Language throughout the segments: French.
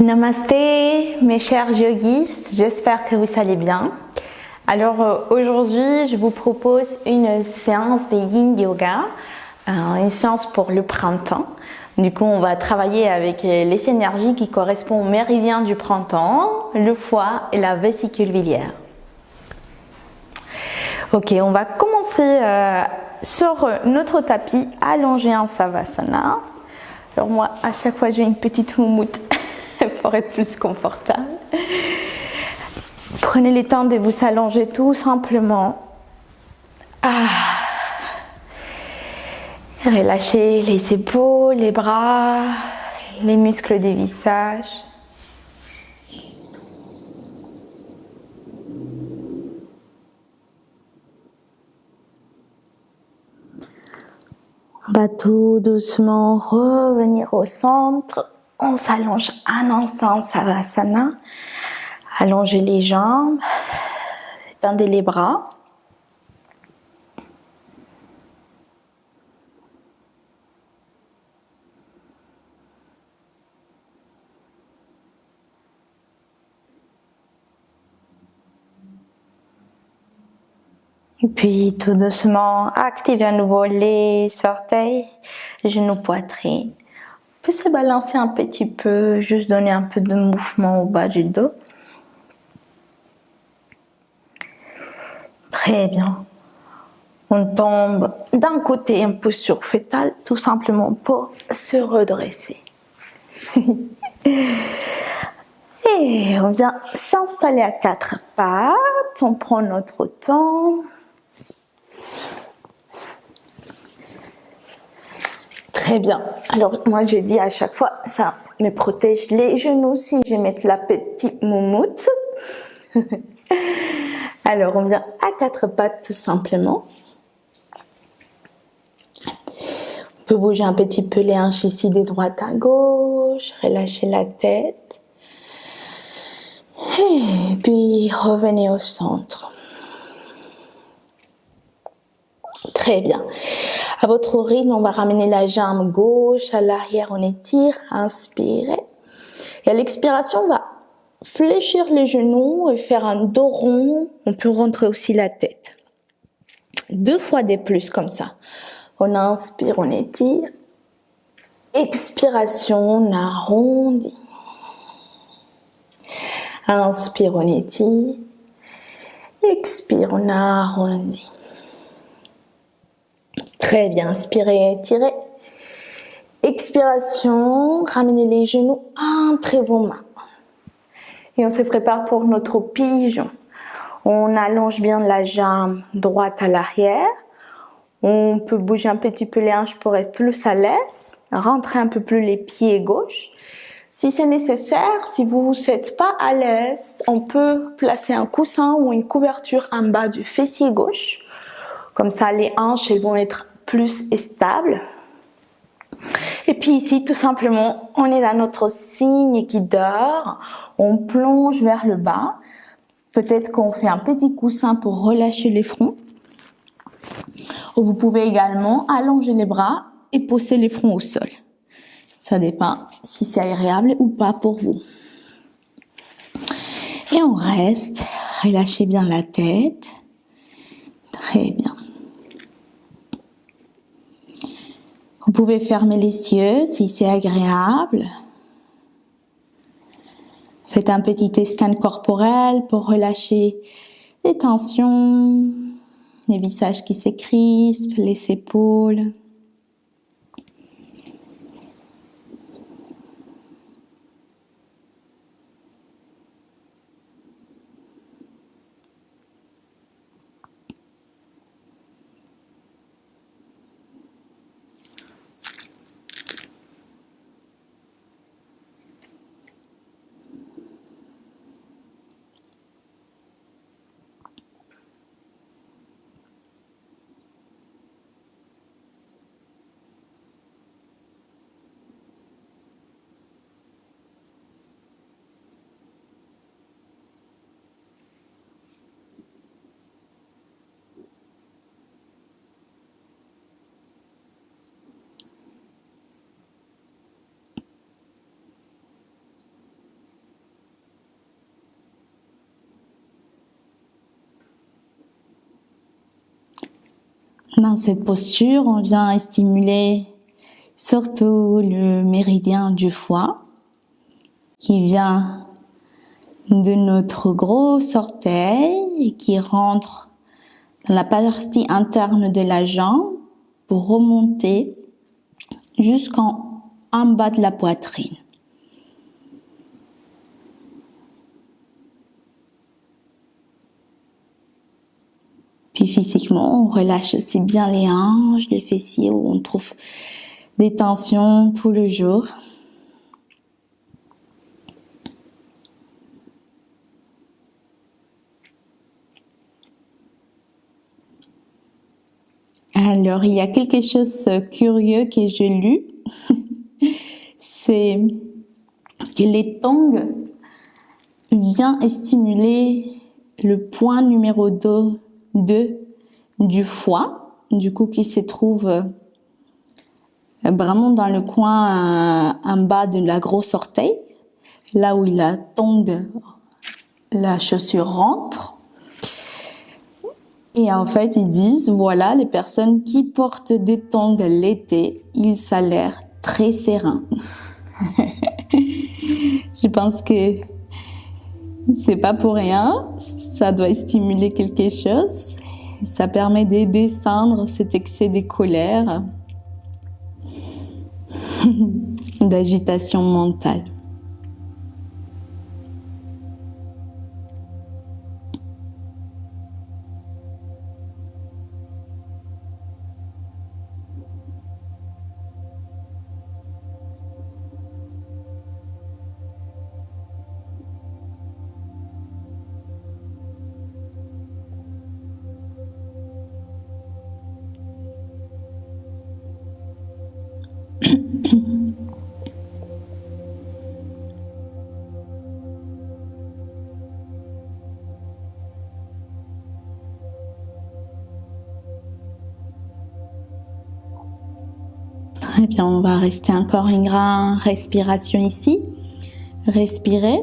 Namasté mes chers yogis, j'espère que vous allez bien. Alors aujourd'hui je vous propose une séance de Yin Yoga, une séance pour le printemps. Du coup on va travailler avec les énergies qui correspondent au méridien du printemps, le foie et la vésicule biliaire. Ok, on va commencer sur notre tapis allongé en Savasana. Alors moi à chaque fois j'ai une petite moumoute pour être plus confortable. Prenez le temps de vous allonger tout simplement. Relâchez les épaules, les bras, les muscles du visage. On va tout doucement revenir au centre. On s'allonge un instant, Savasana. Allongez les jambes, tendez les bras. Et puis tout doucement, activez à nouveau les orteils, genoux, poitrine. On peut se balancer un petit peu, juste donner un peu de mouvement au bas du dos. Très bien. On tombe d'un côté un peu sur fœtal, tout simplement pour se redresser. Et on vient s'installer à quatre pattes, on prend notre temps. Très bien. Alors moi je dis à chaque fois, ça me protège les genoux si je mets la petite moumoute. Alors on vient à quatre pattes tout simplement. On peut bouger un petit peu les hanches ici de droite à gauche, relâcher la tête. Et puis revenez au centre. Très bien. À votre rythme, on va ramener la jambe gauche à l'arrière, on étire, inspirez. Et à l'expiration, on va fléchir les genoux et faire un dos rond. On peut rentrer aussi la tête. 2 fois des plus comme ça. On inspire, on étire. Expiration, on arrondit. Inspire, on étire. Expire, on arrondit. Très bien, inspirez, étirez. Expiration, ramenez les genoux entre vos mains. Et on se prépare pour notre pigeon. On allonge bien la jambe droite à l'arrière. On peut bouger un petit peu les hanches pour être plus à l'aise. Rentrer un peu plus les pieds gauche. Si c'est nécessaire, si vous n'êtes pas à l'aise, on peut placer un coussin ou une couverture en bas du fessier gauche. Comme ça, les hanches elles vont être plus stables. Et puis ici, tout simplement, on est dans notre signe qui dort. On plonge vers le bas. Peut-être qu'on fait un petit coussin pour relâcher les fronts. Ou vous pouvez également allonger les bras et poser les fronts au sol. Ça dépend si c'est agréable ou pas pour vous. Et on reste. Relâchez bien la tête. Très bien. Vous pouvez fermer les yeux si c'est agréable. Faites un petit scan corporel pour relâcher les tensions, les visages qui s'écrispent, les épaules. Dans cette posture, on vient stimuler surtout le méridien du foie qui vient de notre gros orteil et qui rentre dans la partie interne de la jambe pour remonter jusqu'en bas de la poitrine. Puis physiquement, on relâche aussi bien les hanches, les fessiers où on trouve des tensions tout le jour. Alors, il y a quelque chose de curieux que j'ai lu. C'est que les tongs viennent stimuler le point numéro 2 du foie, du coup qui se trouve vraiment dans le coin en bas de la grosse orteil, là où la tongue, la chaussure rentre. Et en fait, ils disent, voilà, les personnes qui portent des tongs l'été, ils s'avèrent très sereins. Je pense que c'est pas pour rien, ça doit stimuler quelque chose. Ça permet de descendre cet excès de colère, d'agitation mentale. Très bien, on va rester encore une grande respiration ici. Respirez.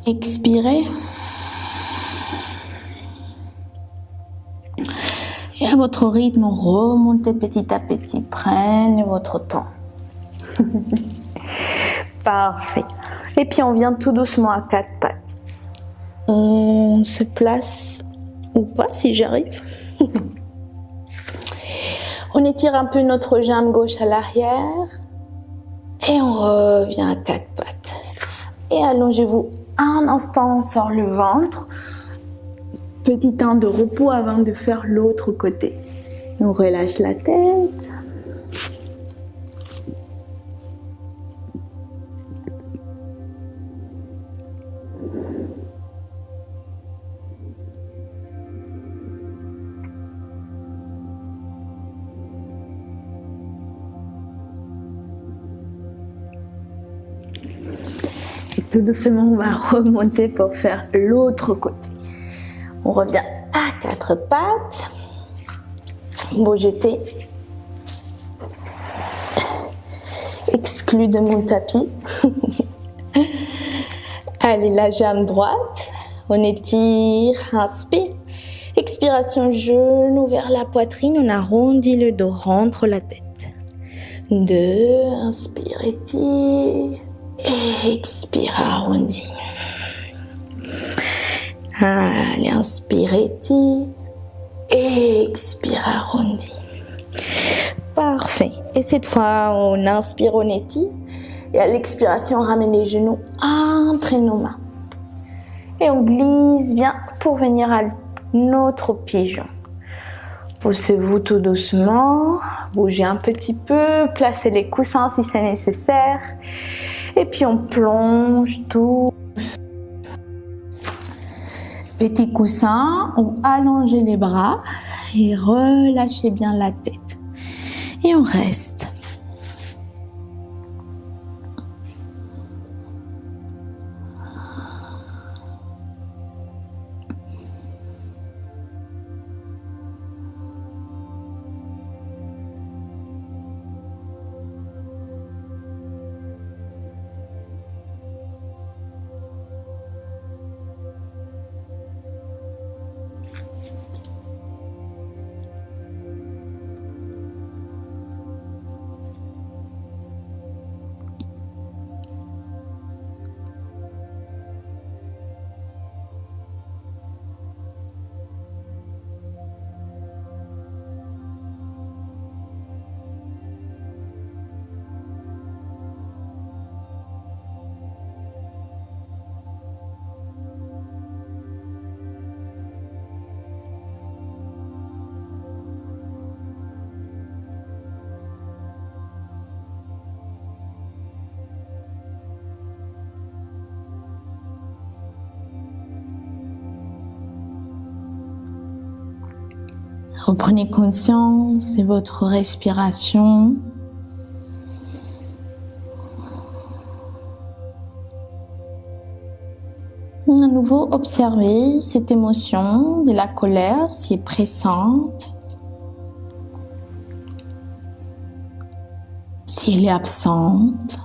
Expirez. Et à votre rythme, remontez petit à petit. Prenez votre temps. Parfait. Et puis on vient tout doucement à quatre pattes. On se place, ou pas si j'arrive. On étire un peu notre jambe gauche à l'arrière. Et on revient à quatre pattes. Et allongez-vous un instant sur le ventre. Petit temps de repos avant de faire l'autre côté. On relâche la tête. Et tout doucement, on va remonter pour faire l'autre côté. On revient à quatre pattes. Vous jetez. Exclu de mon tapis. Allez, la jambe droite. On étire, inspire. Expiration, genou vers la poitrine. On arrondit le dos, rentre la tête. 2, inspire, étire. Et expire, arrondis. Allez, inspire, étire. Et expire, arrondi. Parfait. Et cette fois, on inspire, on étire. Et à l'expiration, on ramène les genoux entre nos mains. Et on glisse bien pour venir à notre pigeon. Poussez-vous tout doucement. Bougez un petit peu. Placez les coussins si c'est nécessaire. Et puis on plonge tout. Petit coussin, on allonge les bras et relâchez bien la tête. Et on reste. Reprenez conscience de votre respiration. À nouveau, observez cette émotion de la colère, si elle est pressante, si elle est absente,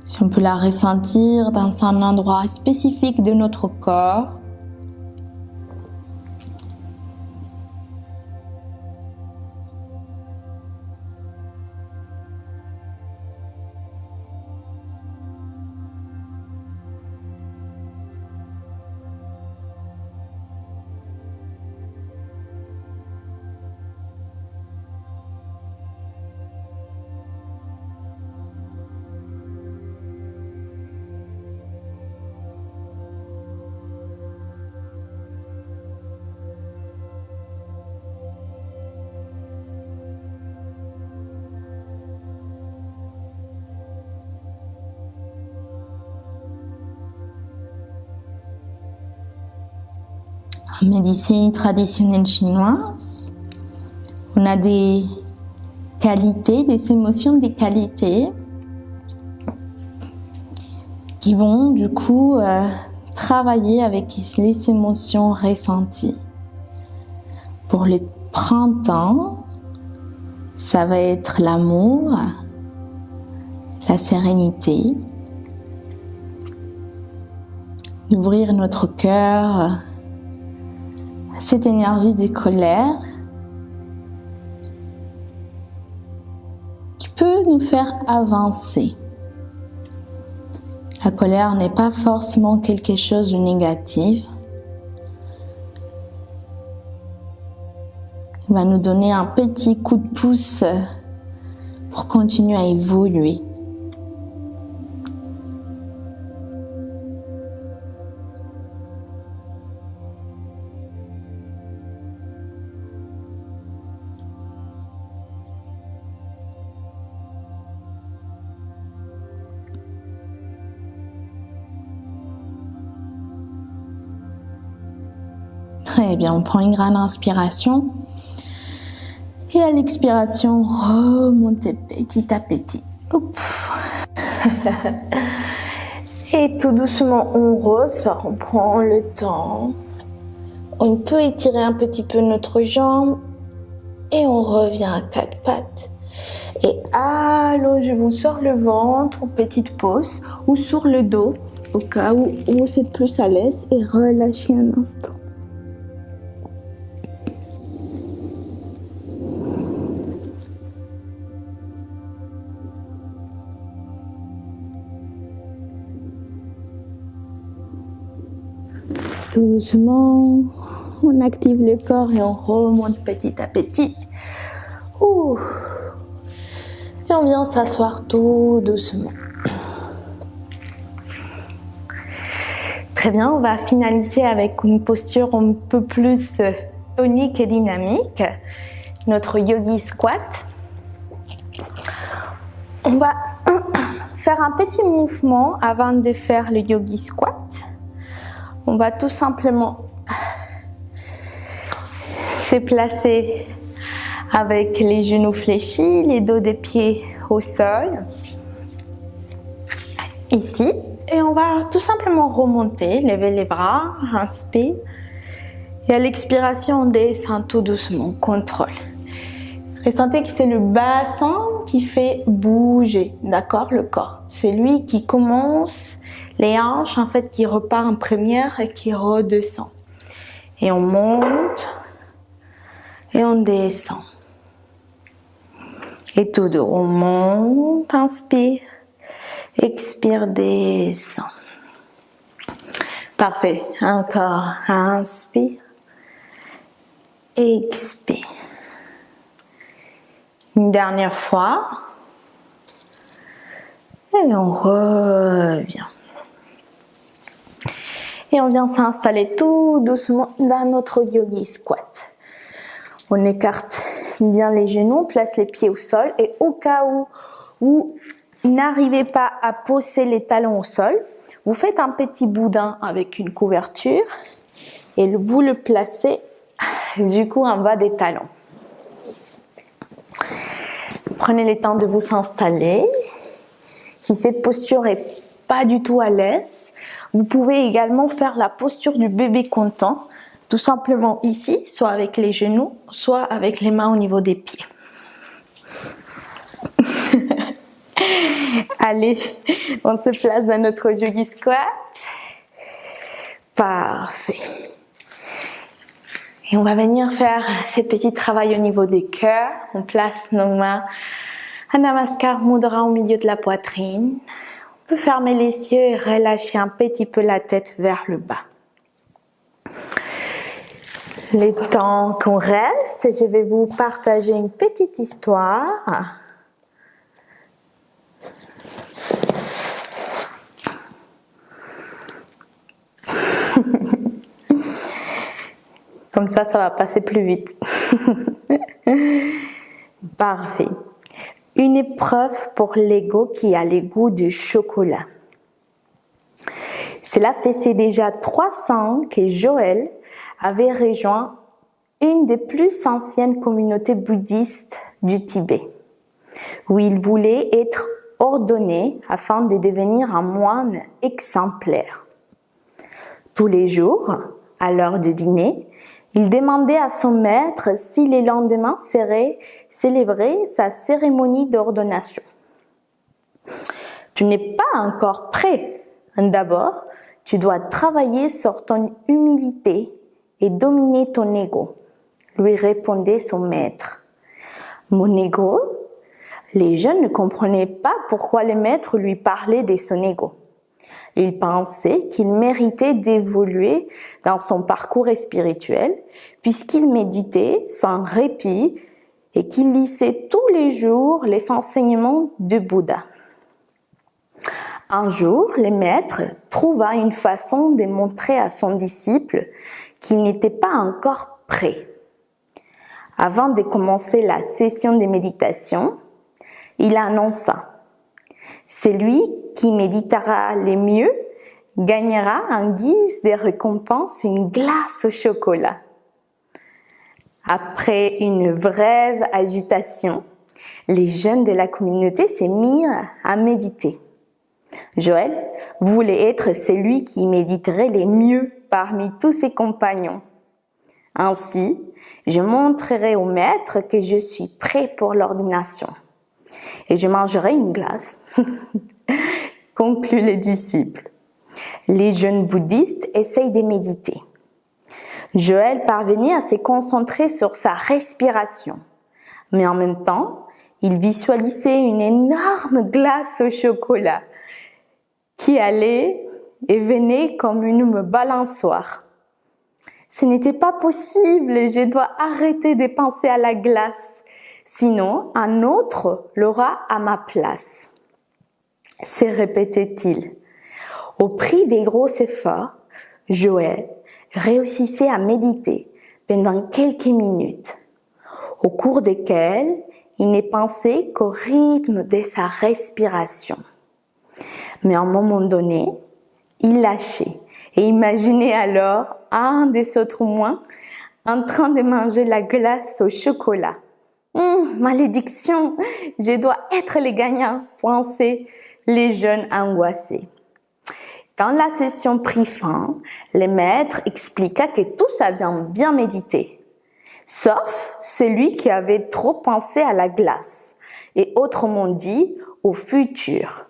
si on peut la ressentir dans un endroit spécifique de notre corps. En médecine traditionnelle chinoise, on a des qualités, des émotions, des qualités qui vont du coup travailler avec les émotions ressenties. Pour le printemps, ça va être l'amour, la sérénité, d'ouvrir notre cœur à cette énergie de colère qui peut nous faire avancer. La colère n'est pas forcément quelque chose de négatif. Il va nous donner un petit coup de pouce pour continuer à évoluer. Très bien, on prend une grande inspiration et à l'expiration, remontez petit à petit. Et tout doucement, on ressort, on prend le temps. On peut étirer un petit peu notre jambe et on revient à quatre pattes. Et allongez-vous sur le ventre, petite pause, ou sur le dos, au cas où c'est plus à l'aise, et relâchez un instant. Tout doucement, on active le corps et on remonte petit à petit. Et on vient s'asseoir tout doucement. Très bien, on va finaliser avec une posture un peu plus tonique et dynamique. Notre yogi squat. On va faire un petit mouvement avant de faire le yogi squat. On va tout simplement se placer avec les genoux fléchis, les dos des pieds au sol, ici. Et on va tout simplement remonter, lever les bras, inspire. Et à l'expiration, on descend tout doucement, contrôle. Ressentez que c'est le bassin qui fait bouger, d'accord, le corps. C'est lui qui commence, les hanches en fait qui repart en première et qui redescend. Et on monte et on descend. Et tout doux, on monte, inspire, expire, descend. Parfait, encore, inspire, expire. Une dernière fois. Et on revient. Et on vient s'installer tout doucement dans notre yogi squat. On écarte bien les genoux, on place les pieds au sol et au cas où vous n'arrivez pas à poser les talons au sol, vous faites un petit boudin avec une couverture et vous le placez du coup en bas des talons. Prenez le temps de vous installer. Si cette posture est pas du tout à l'aise, vous pouvez également faire la posture du bébé content, tout simplement ici, soit avec les genoux, soit avec les mains au niveau des pieds. Allez, on se place dans notre yogi squat. Parfait. Et on va venir faire ce petit travail au niveau des cœurs. On place nos mains à Namaskar Mudra au milieu de la poitrine. On peut fermer les yeux et relâcher un petit peu la tête vers le bas. Le temps qu'on reste, je vais vous partager une petite histoire. Comme ça va passer plus vite. Parfait. Une épreuve pour l'ego qui a le goût du chocolat. Cela faisait déjà 3 ans que Joël avait rejoint une des plus anciennes communautés bouddhistes du Tibet, où il voulait être ordonné afin de devenir un moine exemplaire. Tous les jours, à l'heure du dîner, il demandait à son maître si le lendemain serait célébrée sa cérémonie d'ordination. Tu n'es pas encore prêt. D'abord, tu dois travailler sur ton humilité et dominer ton ego, lui répondait son maître. Mon ego? Les jeunes ne comprenaient pas pourquoi le maître lui parlait de son ego. Il pensait qu'il méritait d'évoluer dans son parcours spirituel puisqu'il méditait sans répit et qu'il lisait tous les jours les enseignements du Bouddha. Un jour, le maître trouva une façon de montrer à son disciple qu'il n'était pas encore prêt. Avant de commencer la session de méditation, il annonça: celui qui méditera le mieux gagnera en guise de récompense une glace au chocolat. Après une brève agitation, les jeunes de la communauté se mirent à méditer. Joël voulait être celui qui méditerait le mieux parmi tous ses compagnons. Ainsi, je montrerai au maître que je suis prêt pour l'ordination. Et je mangerai une glace, conclut le disciple. Les jeunes bouddhistes essayent de méditer. Joël parvenait à se concentrer sur sa respiration, mais en même temps, il visualisait une énorme glace au chocolat qui allait et venait comme une balançoire. Ce n'était pas possible, je dois arrêter de penser à la glace. Sinon, un autre l'aura à ma place, se répétait-il. Au prix des gros efforts, Joël réussissait à méditer pendant quelques minutes, au cours desquelles il ne pensait qu'au rythme de sa respiration. Mais à un moment donné, il lâchait et imaginait alors un des autres moines en train de manger la glace au chocolat. Malédiction, je dois être le gagnant, pensaient les jeunes angoissés. Quand la session prit fin, le maître expliqua que tous avaient bien médité, sauf celui qui avait trop pensé à la glace, et autrement dit, au futur.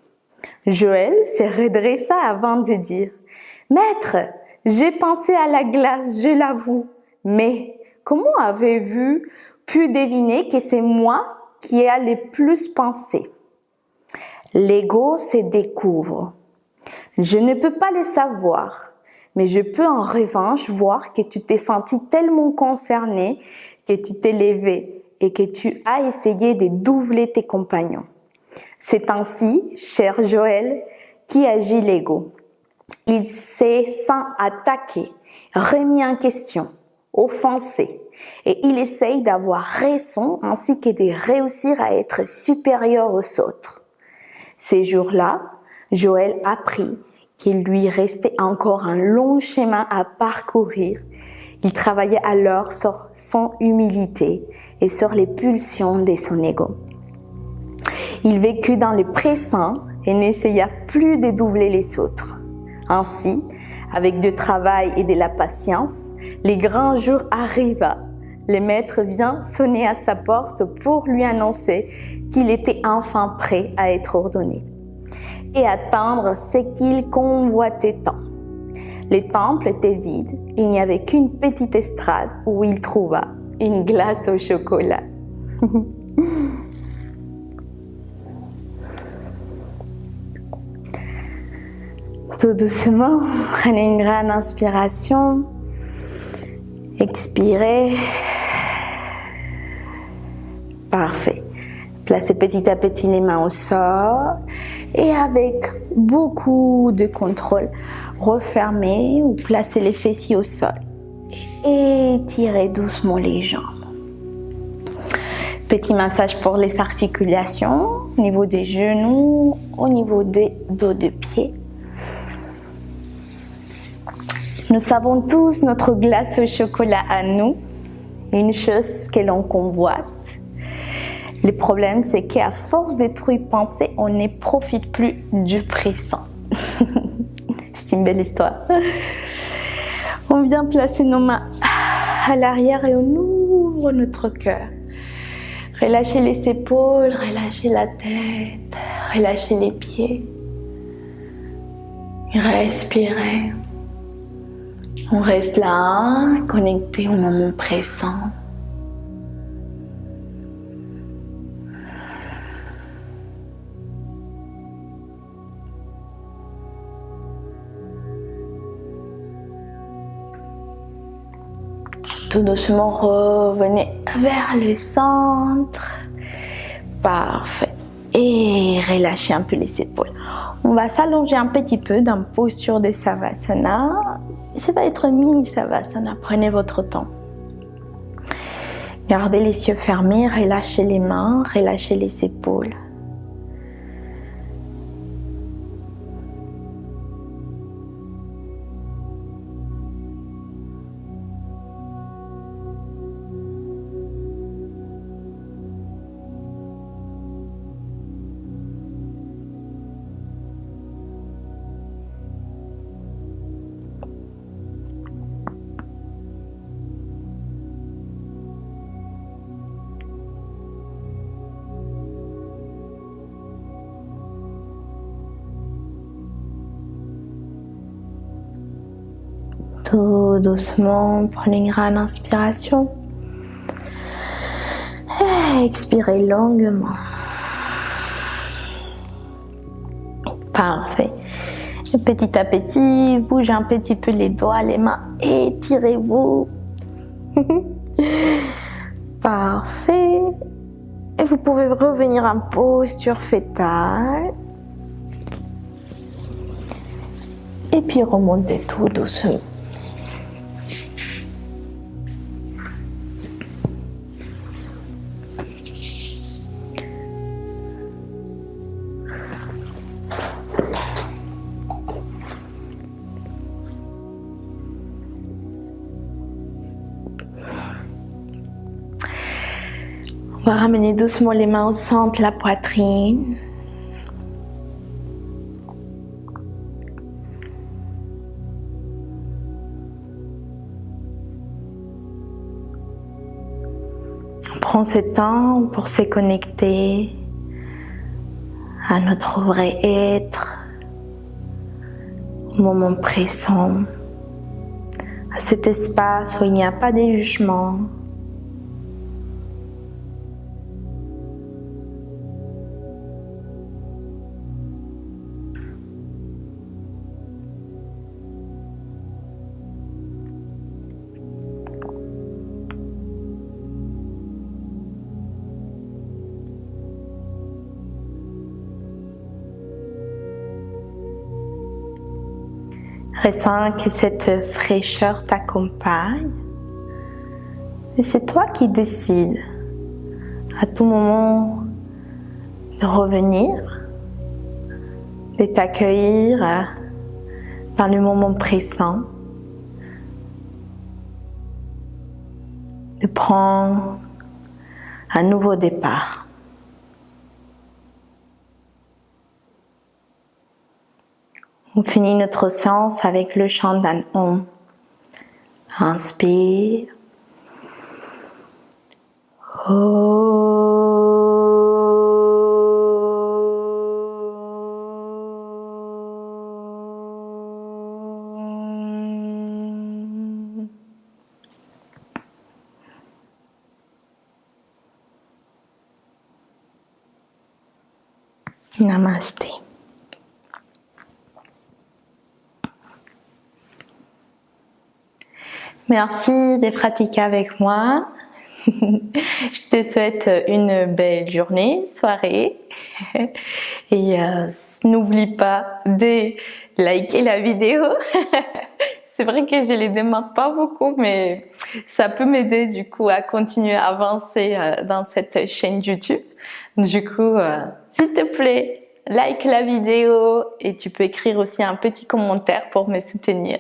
Joël se redressa avant de dire: « Maître, j'ai pensé à la glace, je l'avoue, mais comment avez-vous pu deviner que c'est moi qui ai le plus pensé? » L'ego se découvre. Je ne peux pas le savoir, mais je peux en revanche voir que tu t'es senti tellement concerné que tu t'es levé et que tu as essayé de doubler tes compagnons. C'est ainsi, cher Joël, qui agit l'ego. Il s'est sent attaqué, remis en question, offensé, et il essaye d'avoir raison ainsi que de réussir à être supérieur aux autres. Ces jours-là, Joël apprit qu'il lui restait encore un long chemin à parcourir Il travaillait alors sur son humilité et sur les pulsions de son ego. Il vécut dans le présent et n'essaya plus de doubler les autres. Ainsi, avec du travail et de la patience, les grands jours arriva. Le maître vient sonner à sa porte pour lui annoncer qu'il était enfin prêt à être ordonné et atteindre ce qu'il convoitait tant. Le temple était vide, il n'y avait qu'une petite estrade où il trouva une glace au chocolat. Tout doucement, prenez une grande inspiration, expirez. Parfait. Placez petit à petit les mains au sol et avec beaucoup de contrôle, refermez ou placez les fessiers au sol et étirez doucement les jambes. Petit massage pour les articulations, au niveau des genoux, au niveau des dos de pied. Nous avons tous notre glace au chocolat à nous, une chose que l'on convoite. Le problème, c'est qu'à force de trop y penser, on ne profite plus du présent. C'est une belle histoire. On vient placer nos mains à l'arrière et on ouvre notre cœur. Relâchez les épaules, relâchez la tête, relâchez les pieds. Respirez. On reste là, connecté au moment présent. Tout doucement, revenez vers le centre. Parfait. Et relâchez un peu les épaules. On va s'allonger un petit peu dans la posture de Savasana. Ça va être mini Savasana. Prenez votre temps. Gardez les yeux fermés, relâchez les mains, relâchez les épaules. Tout doucement, prenez une grande inspiration. Et expirez longuement. Parfait. Et petit à petit, bougez un petit peu les doigts, les mains, étirez-vous. Parfait. Et vous pouvez revenir en posture fétale. Et puis remontez tout doucement. On va ramener doucement les mains au centre, la poitrine. On prend ce temps pour se connecter à notre vrai être, au moment présent, à cet espace où il n'y a pas de jugement. Ressens que cette fraîcheur t'accompagne. Et c'est toi qui décides à tout moment de revenir, de t'accueillir dans le moment présent de prendre un nouveau départ. On finit notre séance avec le chant d'un Om. Inspire. Namasté. Merci de pratiquer avec moi. Je te souhaite une belle journée, soirée. Et n'oublie pas de liker la vidéo. C'est vrai que je les demande pas beaucoup, mais ça peut m'aider du coup à continuer à avancer dans cette chaîne YouTube. Du coup, s'il te plaît, like la vidéo et tu peux écrire aussi un petit commentaire pour me soutenir.